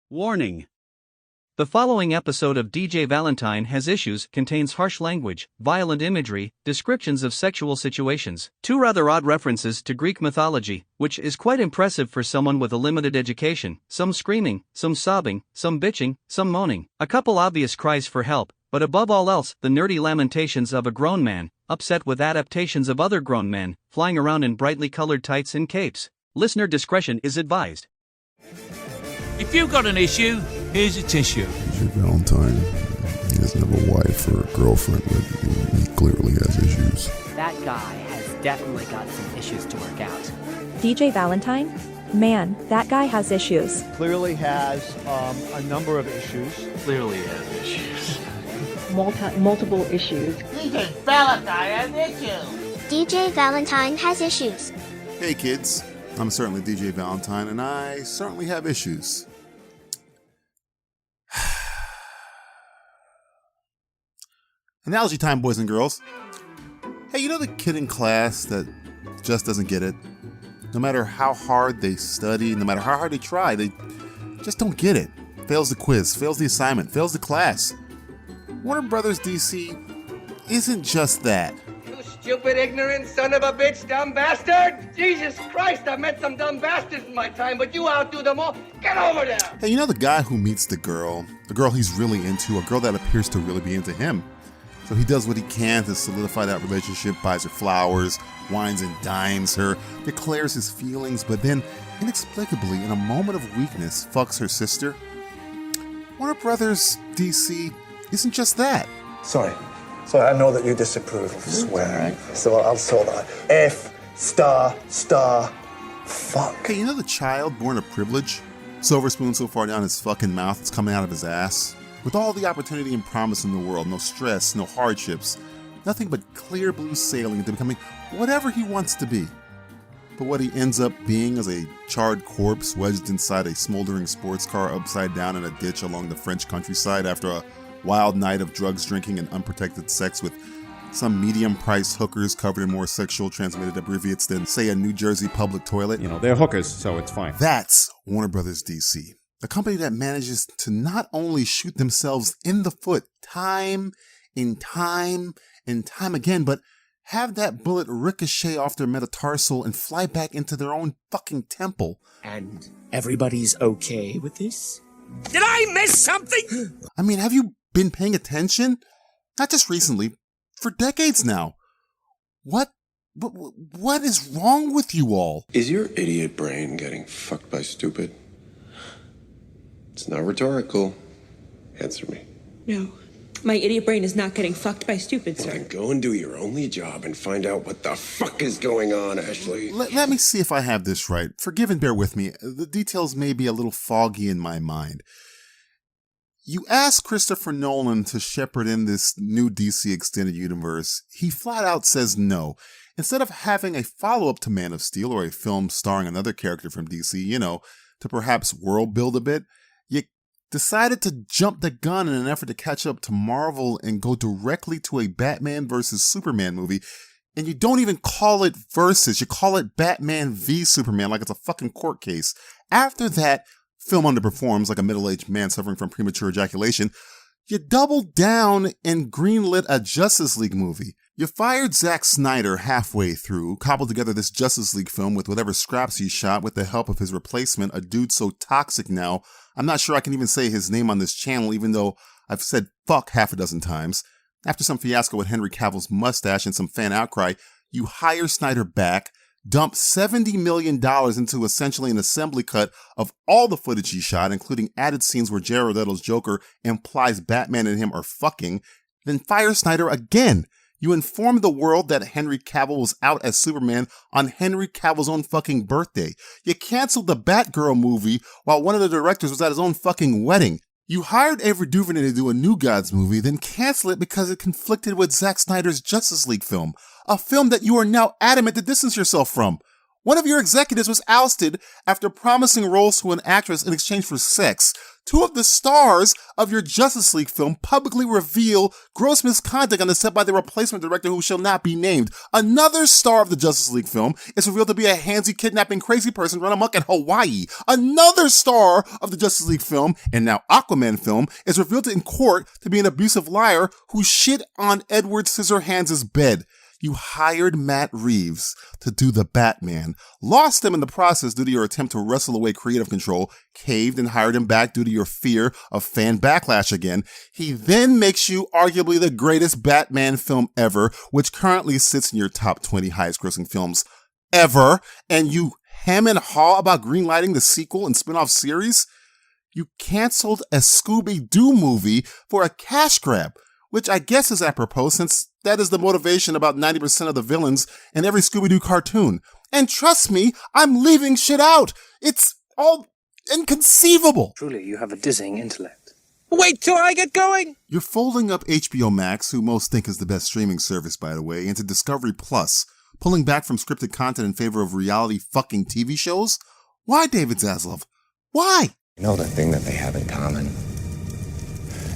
Warning. The following episode of DJ Valentine has issues, contains harsh language, violent imagery, descriptions of sexual situations, two rather odd references to Greek mythology, which is quite impressive for someone with a limited education, some screaming, some sobbing, some bitching, some moaning, a couple obvious cries for help, but above all else, the nerdy lamentations of a grown man, upset with adaptations of other grown men, flying around in brightly colored tights and capes. Listener discretion is advised. If you've got an issue, here's a tissue. Your Valentine, he doesn't have a wife or a girlfriend, but he clearly has issues. That guy has definitely got some issues to work out. DJ Valentine? Man, that guy has issues. Clearly has a number of issues. Clearly has issues. Multiple issues. DJ Valentine has issues. DJ Valentine has issues. Hey kids, I'm certainly DJ Valentine, and I certainly have issues. Analogy time, boys and girls. Hey, you know the kid in class that just doesn't get it? No matter how hard they study, no matter how hard they try, they just don't get it. Fails the quiz, fails the assignment, fails the class. Warner Brothers DC isn't just that. You stupid, ignorant son of a bitch, dumb bastard! Jesus Christ, I met some dumb bastards in my time, but you outdo them all. Get over there! Hey, you know the guy who meets the girl he's really into, a girl that appears to really be into him. So he does what he can to solidify that relationship, buys her flowers, wines and dines her, declares his feelings, but then, inexplicably, in a moment of weakness, fucks her sister. Warner Brothers DC isn't just that. Sorry, I know that you disapprove of swearing, so I'll sort that. F fuck. Hey, you know the child born of privilege? Silver spoon so far down his fucking mouth it's coming out of his ass? With all the opportunity and promise in the world, no stress, no hardships, nothing but clear blue sailing into becoming whatever he wants to be. But what he ends up being is a charred corpse wedged inside a smoldering sports car upside down in a ditch along the French countryside after a wild night of drugs, drinking, and unprotected sex with some medium-priced hookers covered in more sexual transmitted abbreviates than, say, a New Jersey public toilet. You know, they're hookers, so it's fine. That's Warner Brothers DC. A company that manages to not only shoot themselves in the foot time and time again, but have that bullet ricochet off their metatarsal and fly back into their own fucking temple. And everybody's okay with this? Did I miss something? I mean, have you been paying attention? Not just recently, for decades now. What is wrong with you all? Is your idiot brain getting fucked by stupid? It's not rhetorical. Answer me. No, my idiot brain is not getting fucked by stupid, sir. Then go and do your only job and find out what the fuck is going on, Ashley. Let me see if I have this right. Forgive and bear with me. The details may be a little foggy in my mind. You ask Christopher Nolan to shepherd in this new DC Extended Universe. He flat out says no. Instead of having a follow-up to Man of Steel or a film starring another character from DC, to perhaps world build a bit, you decided to jump the gun in an effort to catch up to Marvel and go directly to a Batman vs. Superman movie. And you don't even call it Versus, you call it Batman v Superman like it's a fucking court case. After that, film underperforms like a middle-aged man suffering from premature ejaculation, you doubled down and greenlit a Justice League movie. You fired Zack Snyder halfway through, cobbled together this Justice League film with whatever scraps he shot with the help of his replacement, a dude so toxic now, I'm not sure I can even say his name on this channel, even though I've said fuck half a dozen times. After some fiasco with Henry Cavill's mustache and some fan outcry, you hire Snyder back, dump $70 million into essentially an assembly cut of all the footage he shot, including added scenes where Jared Leto's Joker implies Batman and him are fucking, then fire Snyder again. You informed the world that Henry Cavill was out as Superman on Henry Cavill's own fucking birthday. You canceled the Batgirl movie while one of the directors was at his own fucking wedding. You hired Ava DuVernay to do a New Gods movie, then cancel it because it conflicted with Zack Snyder's Justice League film, a film that you are now adamant to distance yourself from. One of your executives was ousted after promising roles to an actress in exchange for sex. Two of the stars of your Justice League film publicly reveal gross misconduct on the set by the replacement director who shall not be named. Another star of the Justice League film is revealed to be a handsy, kidnapping, crazy person run amok in Hawaii. Another star of the Justice League film, and now Aquaman film, is revealed in court to be an abusive liar who shit on Edward Scissorhands' bed. You hired Matt Reeves to do the Batman, lost him in the process due to your attempt to wrestle away creative control, caved and hired him back due to your fear of fan backlash again. He then makes you arguably the greatest Batman film ever, which currently sits in your top 20 highest grossing films ever, and you hem and haw about greenlighting the sequel and spin-off series. You canceled a Scooby-Doo movie for a cash grab, which I guess is apropos since that is the motivation about 90% of the villains in every Scooby-Doo cartoon. And trust me, I'm leaving shit out. It's all inconceivable. Truly, you have a dizzying intellect. Wait till I get going! You're folding up HBO Max, who most think is the best streaming service, by the way, into Discovery Plus, pulling back from scripted content in favor of reality fucking TV shows? Why, David Zaslav? Why? You know the thing that they have in common?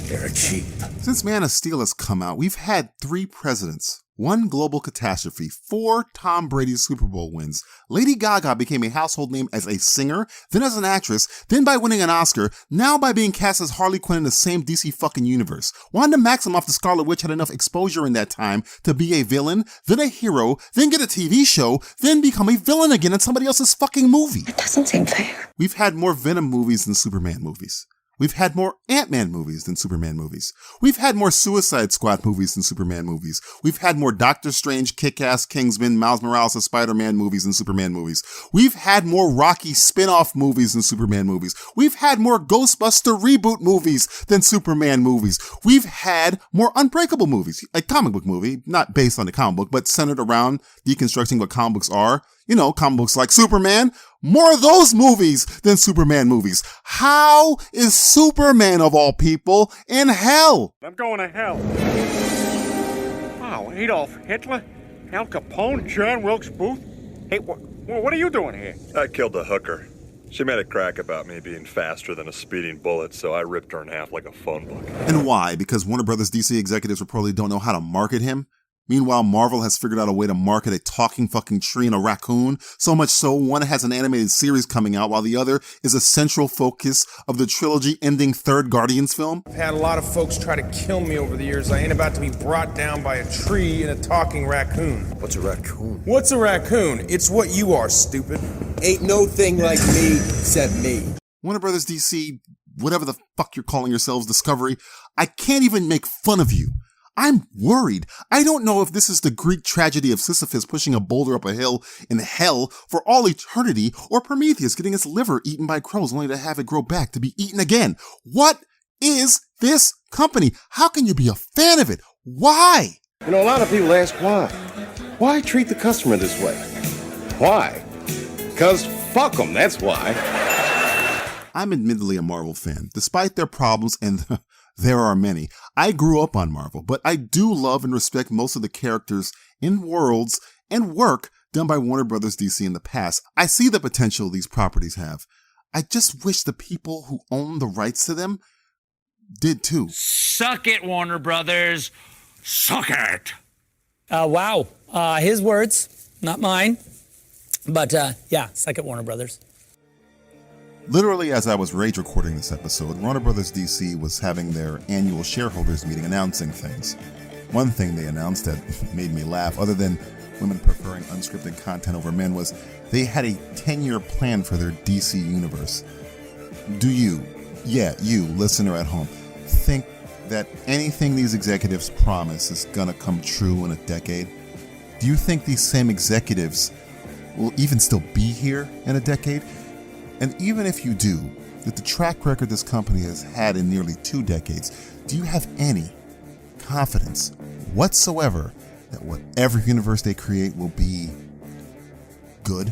They're cheap. Since Man of Steel has come out, we've had 3 presidents, 1 global catastrophe, 4 Tom Brady Super Bowl wins. Lady Gaga became a household name as a singer, then as an actress, then by winning an Oscar, now by being cast as Harley Quinn in the same DC fucking universe. Wanda Maximoff, the Scarlet Witch, had enough exposure in that time to be a villain, then a hero, then get a TV show, then become a villain again in somebody else's fucking movie. That doesn't seem fair. We've had more Venom movies than Superman movies. We've had more Ant-Man movies than Superman movies. We've had more Suicide Squad movies than Superman movies. We've had more Doctor Strange, Kick-Ass, Kingsman, Miles Morales, and Spider-Man movies than Superman movies. We've had more Rocky spin-off movies than Superman movies. We've had more Ghostbuster reboot movies than Superman movies. We've had more Unbreakable movies, a comic book movie, not based on the comic book, but centered around deconstructing what comic books are. You know, comic books like Superman. More of those movies than Superman movies. How is Superman, of all people, in hell? I'm going to hell. Wow, Adolf Hitler? Al Capone? John Wilkes Booth? Hey, what are you doing here? I killed a hooker. She made a crack about me being faster than a speeding bullet, so I ripped her in half like a phone book. And why? Because Warner Brothers DC executives reportedly don't know how to market him? Meanwhile, Marvel has figured out a way to market a talking fucking tree and a raccoon, so much so one has an animated series coming out while the other is a central focus of the trilogy-ending third Guardians film. I've had a lot of folks try to kill me over the years. I ain't about to be brought down by a tree and a talking raccoon. What's a raccoon? What's a raccoon? It's what you are, stupid. Ain't no thing like me except me. Warner Brothers DC, whatever the fuck you're calling yourselves, Discovery, I can't even make fun of you. I'm worried. I don't know if this is the Greek tragedy of Sisyphus pushing a boulder up a hill in hell for all eternity, or Prometheus getting its liver eaten by crows only to have it grow back to be eaten again. What is this company? How can you be a fan of it? Why? You know, a lot of people ask why. Why treat the customer this way? Why? Because fuck them, that's why. I'm admittedly a Marvel fan, despite their problems, and there are many. I grew up on Marvel, but I do love and respect most of the characters in worlds and work done by Warner Brothers DC in the past. I see the potential these properties have. I just wish the people who own the rights to them did too. Suck it, Warner Brothers. Suck it. Wow. His words, not mine. But yeah, suck it, Warner Brothers. Literally, as I was rage recording this episode, Warner Brothers DC was having their annual shareholders meeting announcing things. One thing they announced that made me laugh, other than women preferring unscripted content over men, was they had a 10-year plan for their DC universe. Do you, listener at home, think that anything these executives promise is gonna come true in a decade? Do you think these same executives will even still be here in a decade? And even if you do, with the track record this company has had in nearly 2 decades, do you have any confidence whatsoever that whatever universe they create will be good?